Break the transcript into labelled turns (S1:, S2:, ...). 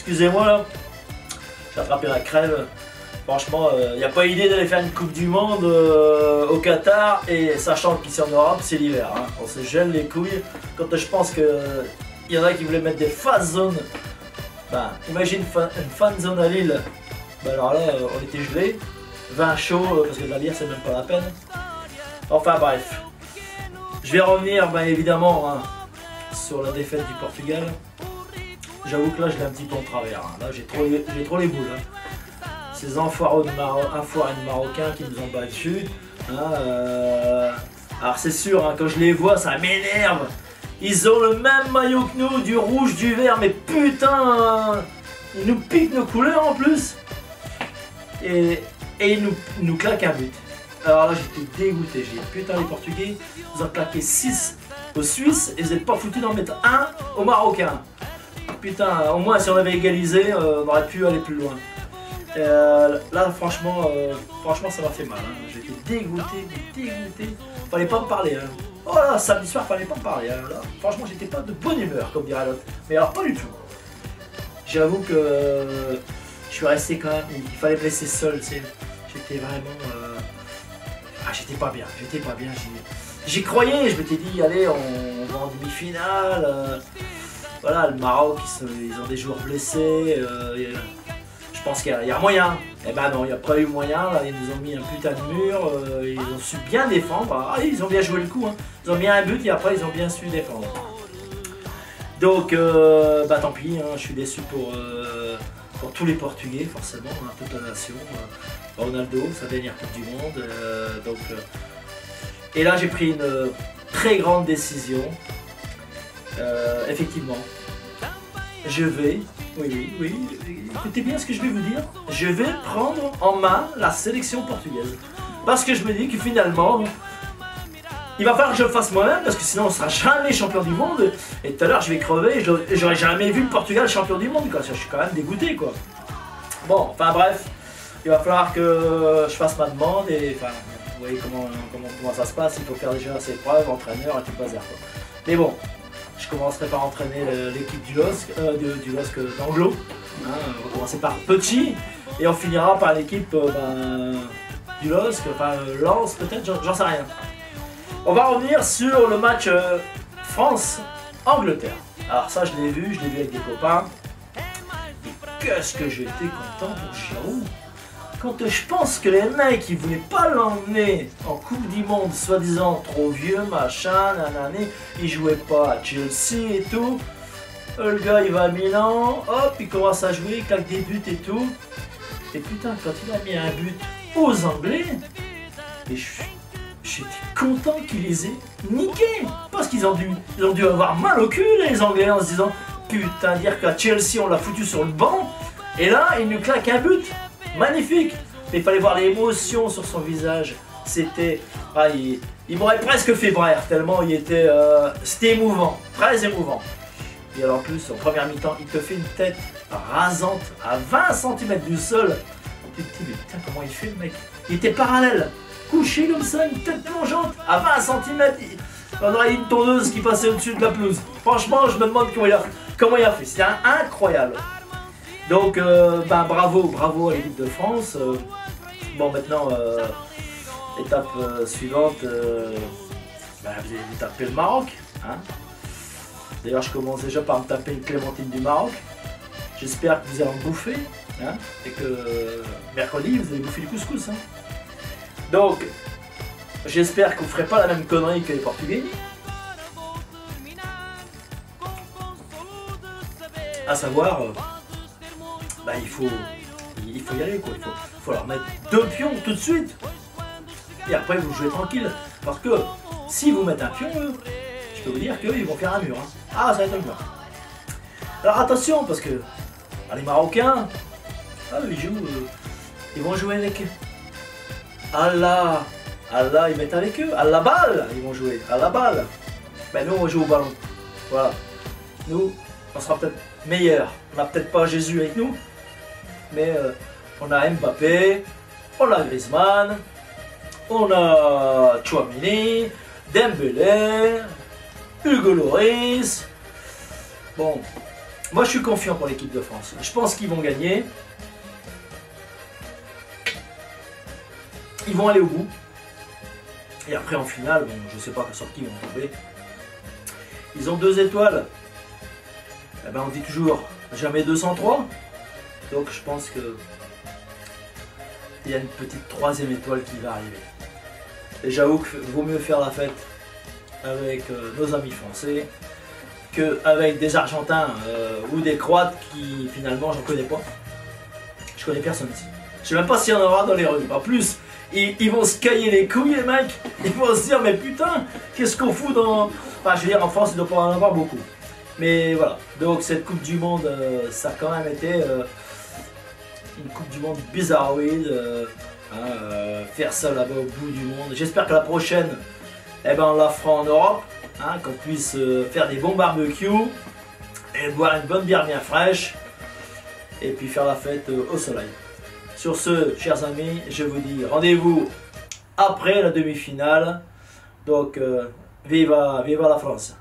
S1: excusez-moi là, j'ai attrapé la crève. Franchement, il n'y a pas idée d'aller faire une Coupe du Monde au Qatar, et sachant qu'ici en Europe, c'est l'hiver. Hein. On se gèle les couilles. Quand je pense qu'il y en a qui voulaient mettre des fan zones, bah, imagine une fan zone à Lille. Bah, alors là, on était gelés. Vin chaud, parce que de la bière, c'est même pas la peine. Enfin bref. Je vais revenir, bah, évidemment, hein, sur la défaite du Portugal. J'avoue que là, je l'ai un petit peu en travers. Hein. Là, j'ai trop les boules. Hein. Ces enfoirés de Marocains qui nous ont battus. Hein, alors c'est sûr, hein, quand je les vois, ça m'énerve. Ils ont le même maillot que nous, du rouge, du vert, mais putain, ils nous piquent nos couleurs en plus. Et ils nous claquent un but. Alors là, j'étais dégoûté. J'ai dit, putain, les Portugais, ils ont claqué 6 aux Suisses et vous n'êtes pas foutus d'en mettre 1 aux Marocains. Putain, au moins si on avait égalisé, on aurait pu aller plus loin. Là, franchement, ça m'a fait mal. Hein. J'étais dégoûté. Fallait pas me parler. Hein. Oh là, samedi soir, fallait pas me parler. Hein. Là, franchement, j'étais pas de bonne humeur, comme dirait l'autre. Mais alors, pas du tout. J'avoue que je suis resté quand même. Il fallait me laisser seul. J'étais vraiment. J'étais pas bien. J'y croyais. Je m'étais dit, allez, on va en demi-finale. Voilà, le Maroc, ils ont des joueurs blessés. Je pense qu'il y a moyen. Eh ben non, il n'y a pas eu moyen. Là, ils nous ont mis un putain de mur. Ils ont su bien défendre. Ah, ils ont bien joué le coup. Hein. Ils ont mis un but et après ils ont bien su défendre. Donc, bah tant pis. Hein, je suis déçu pour tous les Portugais, forcément, hein, toute la nation. Ronaldo, sa dernière Coupe du Monde. Et là, j'ai pris une très grande décision. Effectivement, je vais. Oui, écoutez bien ce que je vais vous dire. Je vais prendre en main la sélection portugaise. Parce que je me dis que finalement, il va falloir que je le fasse moi-même, parce que sinon on ne sera jamais champion du monde. Et tout à l'heure je vais crever, et j'aurais jamais vu le Portugal champion du monde, quoi. Je suis quand même dégoûté, quoi. Bon, enfin bref, il va falloir que je fasse ma demande, et enfin, vous voyez comment ça se passe. Il faut faire déjà ses preuves, entraîneur et tout le bazar, quoi. Mais bon. Je commencerai par entraîner l'équipe du LOSC d'Anglo. Hein, on va commencer par petit et on finira par l'équipe du LOSC, enfin Lens peut-être, j'en sais rien. On va revenir sur le match France-Angleterre. Alors ça je l'ai vu avec des copains. Et qu'est-ce que j'étais content pour Giroud. Quand je pense que les mecs ils voulaient pas l'emmener en Coupe du Monde, soi-disant trop vieux, machin, nanané, il jouait pas à Chelsea et tout. Le gars il va à Milan, hop, il commence à jouer, il claque des buts et tout. Et putain, quand il a mis un but aux Anglais, et j'étais content qu'il les ait niqués. Parce qu'ils ont dû avoir mal au cul les Anglais en se disant, putain, dire qu'à Chelsea on l'a foutu sur le banc, et là il nous claque un but. Magnifique, mais il fallait voir l'émotion sur son visage. C'était, il m'aurait presque fait brère tellement il était, c'était émouvant, très émouvant. Et alors en plus, en première mi-temps, il te fait une tête rasante à 20 cm du sol. Tu te dis mais putain comment il fait le mec. Il était parallèle, couché comme ça, une tête plongeante à 20 cm. On aurait une tondeuse qui passait au-dessus de la pelouse. Franchement, je me demande comment il a fait. C'était incroyable. Donc, bravo à l'équipe de France. Bon, maintenant, étape suivante, vous allez vous taper le Maroc. Hein. D'ailleurs, je commence déjà par me taper une clémentine du Maroc. J'espère que vous allez en bouffer. Hein, et que mercredi, vous allez bouffer du couscous. Hein. Donc, j'espère que vous ne ferez pas la même connerie que les Portugais. À savoir... il faut y aller, quoi. Il faut leur mettre 2 pions tout de suite. Et après vous jouez tranquille. Parce que si vous mettez un pion, je peux vous dire qu'ils vont faire un mur. Hein. Ah, ça va être un mur. Alors attention, parce que les Marocains, ils vont jouer avec eux. Allah, ils mettent avec eux. À la balle, ils vont jouer. À la balle. Ben nous, on joue au ballon. Voilà. Nous, on sera peut-être meilleur. On n'a peut-être pas Jésus avec nous. Mais on a Mbappé, on a Griezmann, on a Tchouaméni, Dembélé, Hugo Lloris. Bon, Moi je suis confiant pour l'équipe de France. Je pense qu'ils vont gagner. Ils vont aller au bout. Et après en finale, bon, je ne sais pas sur qui ils vont tomber. Ils ont 2 étoiles. Eh ben, on dit toujours jamais 203. Donc je pense que il y a une petite 3e étoile qui va arriver. Et j'avoue qu'il vaut mieux faire la fête avec nos amis français qu'avec des Argentins ou des Croates qui finalement j'en connais pas. Je connais personne ici. Je sais même pas s'il y en aura dans les rues. En plus, ils vont se cailler les couilles les mecs. Ils vont se dire mais putain, qu'est-ce qu'on fout dans... Enfin je veux dire en France il doit pas en avoir beaucoup. Mais voilà, donc cette Coupe du Monde, ça a quand même été une Coupe du Monde bizarroïde. Faire ça là-bas au bout du monde. J'espère que la prochaine, eh ben, on la fera en Europe, hein, qu'on puisse faire des bons barbecues et boire une bonne bière bien fraîche et puis faire la fête au soleil. Sur ce, chers amis, je vous dis rendez-vous après la demi-finale. Donc, viva la France!